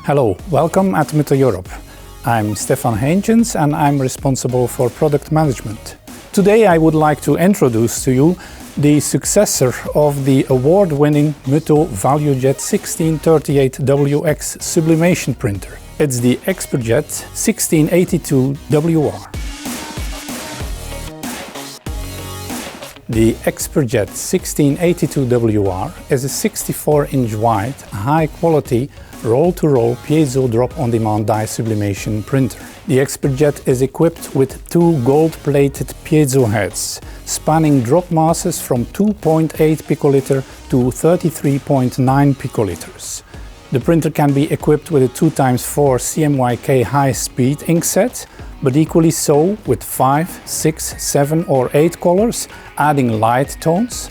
Hello, welcome at Mytho Europe. I'm Stefan Heintjens and I'm responsible for product management. Today I would like to introduce to you the successor of the award-winning Mytho ValueJet 1638WX sublimation printer. It's the ExpertJet 1682WR. The ExpertJet 1682WR is a 64-inch wide, high-quality, roll-to-roll piezo drop-on-demand die sublimation printer. The ExpertJet is equipped with two gold-plated piezo heads, spanning drop masses from 2.8 picoliter to 33.9 picoliters. The printer can be equipped with a 2x4 CMYK high-speed inkset, but equally so with 5, 6, 7 or 8 colors, adding light tones,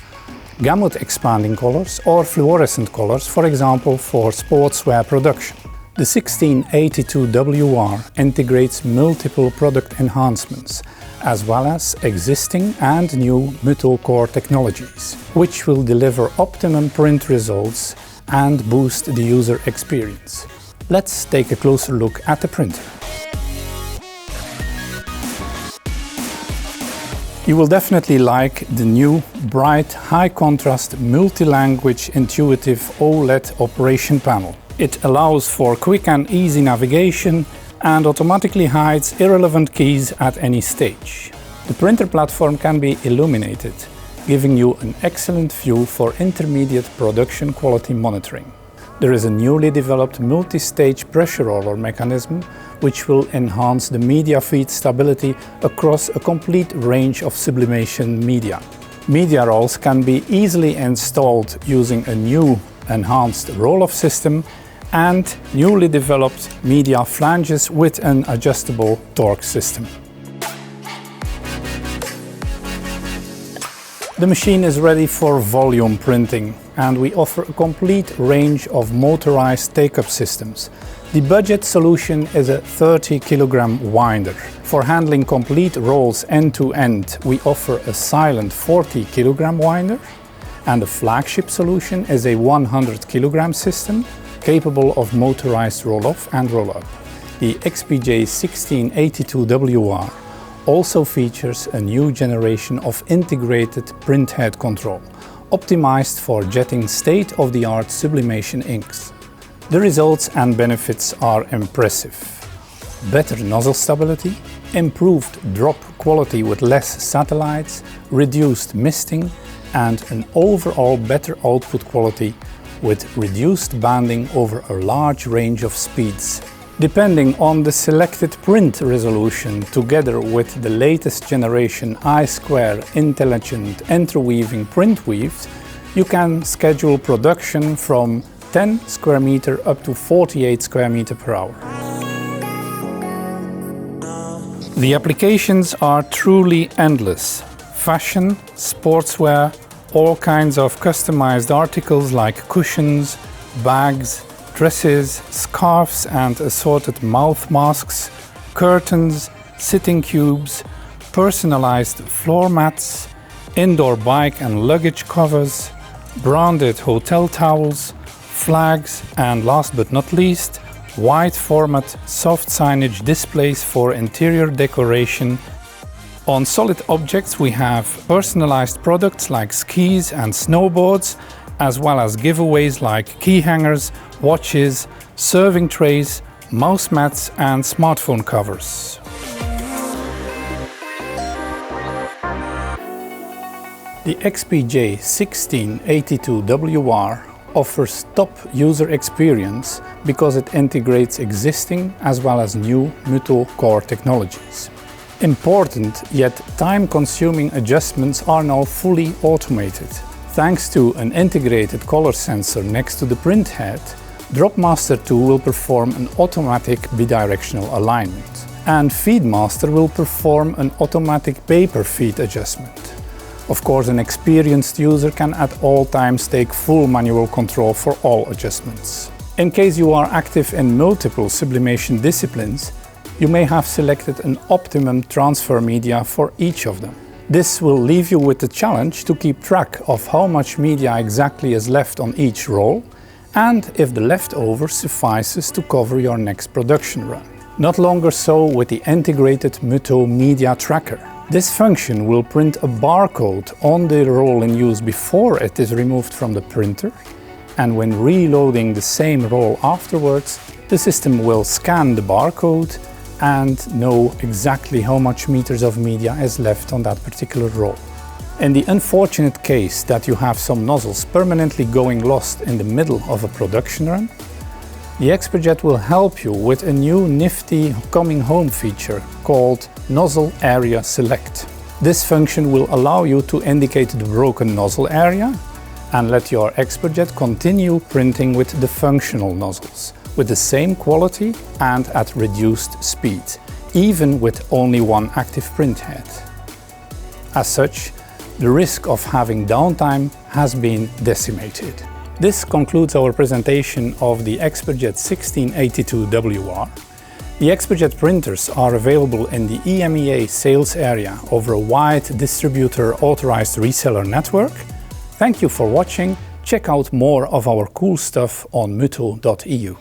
gamut expanding colors or fluorescent colors, for example for sportswear production. The 1682WR integrates multiple product enhancements, as well as existing and new Mytho core technologies, which will deliver optimum print results and boost the user experience. Let's take a closer look at the printer. You will definitely like the new, bright, high-contrast, multi-language, intuitive OLED operation panel. It allows for quick and easy navigation and automatically hides irrelevant keys at any stage. The printer platform can be illuminated, giving you an excellent view for intermediate production quality monitoring. There is a newly developed multi-stage pressure roller mechanism which will enhance the media feed stability across a complete range of sublimation media. Media rolls can be easily installed using a new enhanced roll-off system and newly developed media flanges with an adjustable torque system. The machine is ready for volume printing and we offer a complete range of motorized take-up systems. The budget solution is a 30 kg winder. For handling complete rolls end-to-end, we offer a silent 40 kg winder, and the flagship solution is a 100 kg system capable of motorized roll-off and roll-up. The XPJ 1682WR also features a new generation of integrated print head control, optimized for jetting state-of-the-art sublimation inks. The results and benefits are impressive. Better nozzle stability, improved drop quality with less satellites, reduced misting, and an overall better output quality with reduced banding over a large range of speeds. Depending on the selected print resolution, together with the latest generation I2 intelligent interweaving print weaves, you can schedule production from 10 square meter up to 48 square meter per hour. The applications are truly endless. Fashion, sportswear, all kinds of customized articles like cushions, bags, dresses, scarves and assorted mouth masks, curtains, sitting cubes, personalized floor mats, indoor bike and luggage covers, branded hotel towels, flags and last but not least, wide format soft signage displays for interior decoration. On solid objects we have personalized products like skis and snowboards, as well as giveaways like key hangers, watches, serving trays, mouse mats and smartphone covers. The XPJ 1682WR offers top user experience because it integrates existing as well as new Mytho core technologies. Important yet time-consuming adjustments are now fully automated. Thanks to an integrated color sensor next to the print head, Dropmaster 2 will perform an automatic bidirectional alignment, and Feedmaster will perform an automatic paper feed adjustment. Of course, an experienced user can at all times take full manual control for all adjustments. In case you are active in multiple sublimation disciplines, you may have selected an optimum transfer media for each of them. This will leave you with the challenge to keep track of how much media exactly is left on each roll and if the leftover suffices to cover your next production run. Not longer so with the integrated Mutoh Media Tracker. This function will print a barcode on the roll in use before it is removed from the printer, and when reloading the same roll afterwards, the system will scan the barcode and know exactly how much meters of media is left on that particular roll. In the unfortunate case that you have some nozzles permanently going lost in the middle of a production run, the Expertjet will help you with a new nifty coming home feature called Nozzle Area Select. This function will allow you to indicate the broken nozzle area and let your Expertjet continue printing with the functional nozzles, with the same quality and at reduced speed, even with only one active print head. As such, the risk of having downtime has been decimated. This concludes our presentation of the Expertjet 1682WR. The Expertjet printers are available in the EMEA sales area over a wide distributor authorized reseller network. Thank you for watching. Check out more of our cool stuff on mutoh.eu.